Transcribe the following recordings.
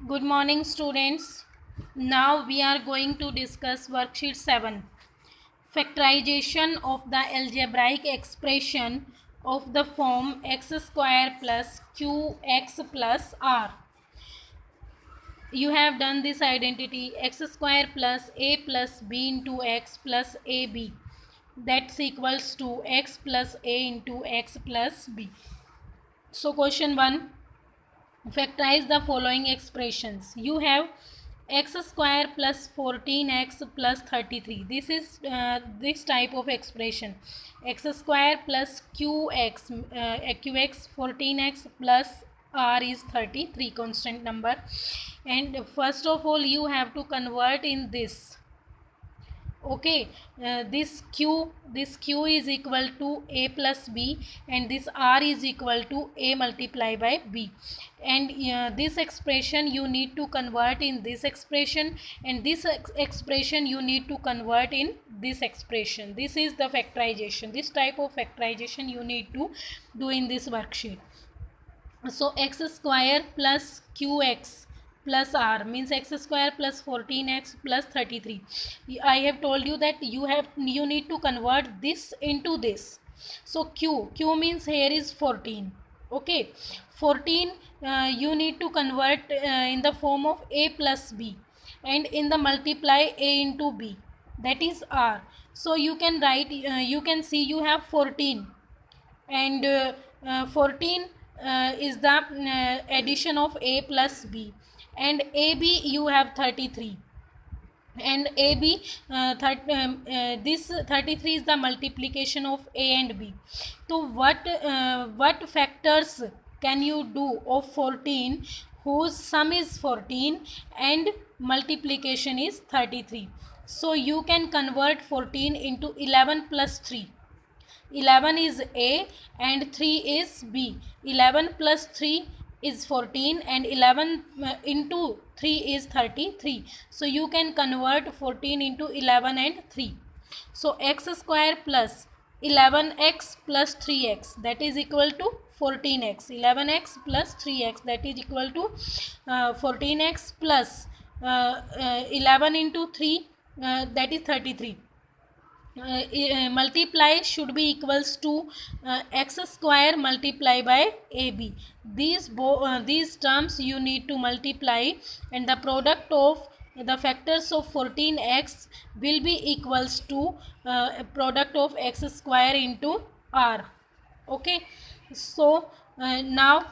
Good morning, students. Now we are going to discuss worksheet 7. Factorization of the algebraic expression of the form x square plus qx plus r. You have done this identity x square plus a plus b into x plus ab. That's equals to x plus a into x plus b. So question 1. Factorize the following expressions. You have x square plus 14x plus 33. This is this type of expression. X square plus qx 14x plus r is 33 constant number. And first of all you have to convert in this. Okay, this q is equal to a plus b, and this r is equal to a multiplied by b, and this expression you need to convert in this expression, and this expression you need to convert in this expression. This is the factorization. This type of factorization you need to do in this worksheet. So x square plus qx plus r means x square plus 14x plus 33. I have told you that you need to convert this into this. So q means here is 14. Okay, 14 you need to convert in the form of a plus b, and in the multiply a into b, that is r. So you can write, you can see you have 14, and 14 is the addition of a plus b, and ab you have 33, and ab this 33 is the multiplication of a and b. So what factors can you do of 14 whose sum is 14 and multiplication is 33? So you can convert 14 into 11 plus 3. 11 is a and 3 is b. 11 plus 3 is 14, and 11 into 3 is 33. So you can convert 14 into 11 and 3. So x square plus 11x plus 3x, that is equal to 14x. 11x plus 3x, that is equal to 14x plus 11 into 3, that is 33. Multiply should be equals to x square multiply by ab. These terms you need to multiply, and the product of the factors of 14x will be equals to product of x square into r. Okay, so now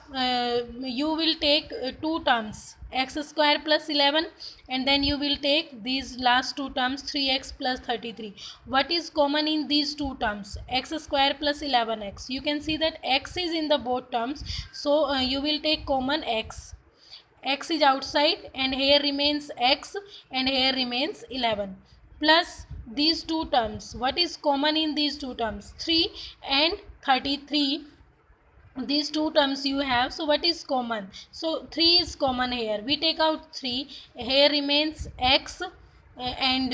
you will take two terms, x square plus 11, and then you will take these last two terms, 3x plus 33. What is common in these two terms? X square plus 11x. You can see that x is in the both terms, so you will take common x. X is outside, and here remains x, and here remains 11, plus these two terms. What is common in these two terms? 3 and 33. These two terms you have. So what is common? So 3 is common here. We take out 3. Here remains x, and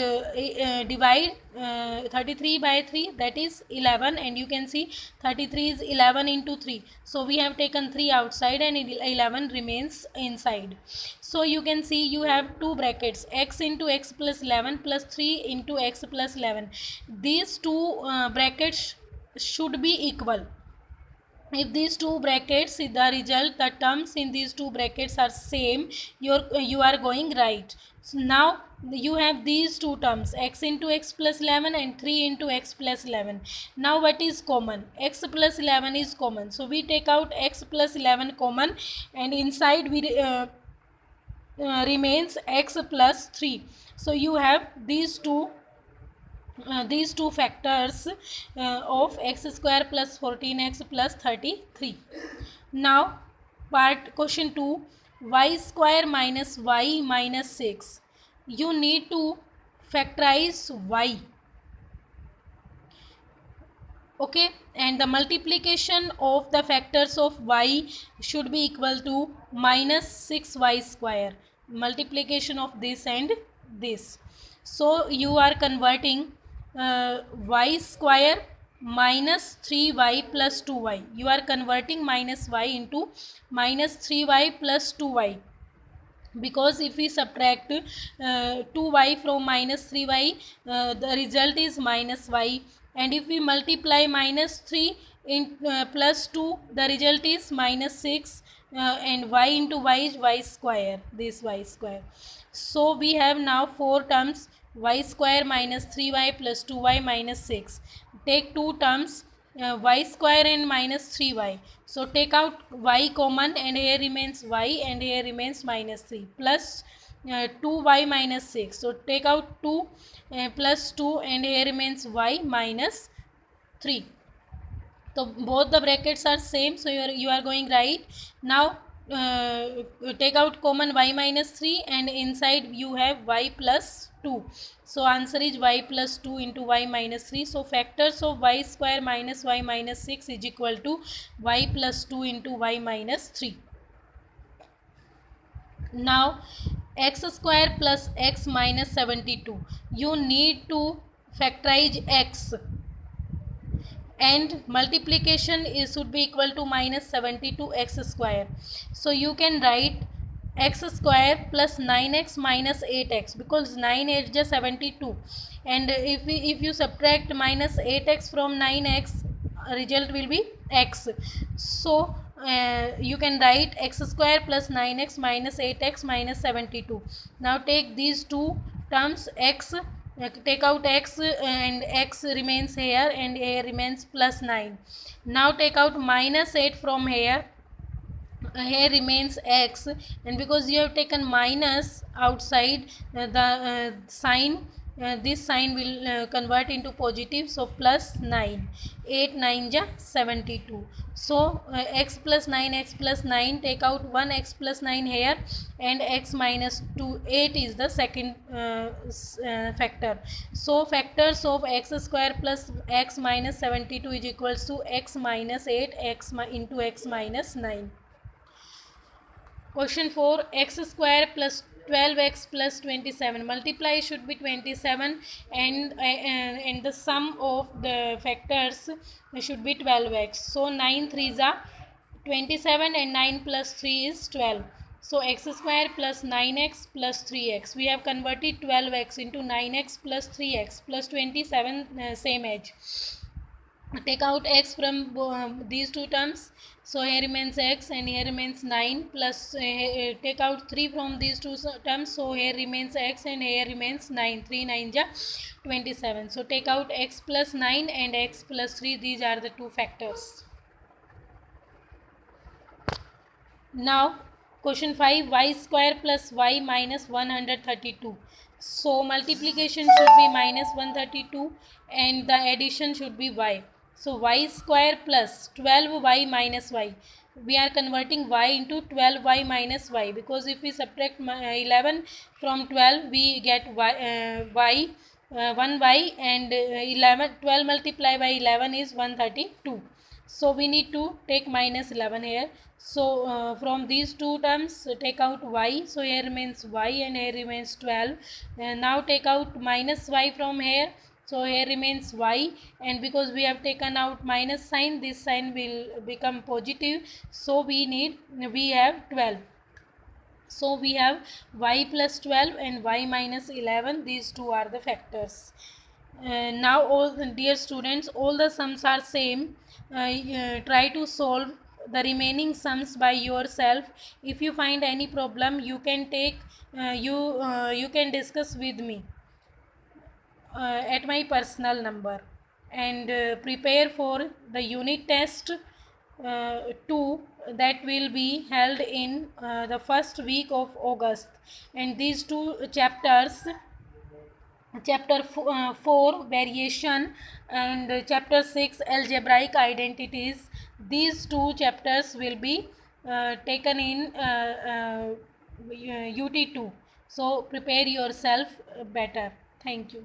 divide 33 by 3, that is 11, and you can see 33 is 11 into 3. So we have taken 3 outside and 11 remains inside. So you can see you have two brackets, x into x plus 11 plus 3 into x plus 11. These two brackets should be equal. If these two brackets, the result, the terms in these two brackets are same, you are going right. So now you have these two terms, x into x plus 11 and 3 into x plus 11. Now what is common? X plus 11 is common, so we take out x plus 11 common, and inside we remains x plus 3. So you have these two factors of x square plus 14x plus 33. Now part question 2, y square minus y minus 6. You need to factorize y. Okay, and the multiplication of the factors of y should be equal to minus 6y square. Multiplication of this and this. So you are converting y square minus 3y plus 2y. You are converting minus y into minus 3y plus 2y. because if we subtract 2y from minus 3y, the result is minus y, and if we multiply minus 3 in plus 2, the result is minus 6, and y into y is y square, this y square. So we have now four terms: y square minus 3y plus 2y minus 6. Take two terms, y square and minus 3y. So take out y common, and here remains y, and here remains minus 3, plus 2y minus 6. So take out 2 plus 2, and here remains y minus 3. So both the brackets are same, so you are going right. Now take out common y minus 3, and inside you have y plus 2. So answer is y plus 2 into y minus 3. So factors of y square minus y minus 6 is equal to y plus 2 into y minus 3. Now x square plus x minus 72. You need to factorize x, and multiplication should be equal to minus 72 x square. So you can write x square plus 9x minus 8x, because 9 8 just 72, and if you subtract minus 8x from 9x, result will be x. So you can write x square plus 9x minus 8x minus 72. Now take these two terms, x, take out x, and x remains here, and here remains plus 9. Now take out minus 8 from here, here remains x, and because you have taken minus outside, the sign, this sign will convert into positive, so plus 9. 8 9 ja 72. So x plus 9, x plus 9, take out 1 x plus 9 here, and x minus 2 8 is the second factor. So factors of x square plus x minus 72 is equals to x minus 8 x into x minus 9. Question 4, x square plus 12x plus 27. Multiply should be 27, and the sum of the factors should be 12x. So 9 3s are 27, and 9 plus 3 is 12. So x square plus 9x plus 3x. We have converted 12x into 9x plus 3x plus 27, same edge. Take out x from these two terms, so here remains x, and here remains 9, plus take out 3 from these two terms, so here remains x, and here remains 9. 3 9 ja 27. So take out x plus 9 and x plus 3, these are the two factors. Now question 5, y square plus y minus 132. So multiplication should be minus 132, and the addition should be y. So y square plus 12y minus y. We are converting y into 12y minus y, because if we subtract 11 from 12, we get y, 1y, and 12 multiplied by 11 is 132. So we need to take minus 11 here. So from these two terms, take out y. So here remains y, and here remains 12. And now take out minus y from here. So here remains y, and because we have taken out minus sign, this sign will become positive. So we have 12. So we have y plus 12 and y minus 11. These two are the factors. Now all dear students, all the sums are same. Try to solve the remaining sums by yourself. If you find any problem, you can take you can discuss with me at my personal number, and prepare for the unit test 2 that will be held in the first week of August, and these two chapters, chapter 4 variation, and chapter 6 algebraic identities, these two chapters will be taken in UT2. So prepare yourself better. Thank you.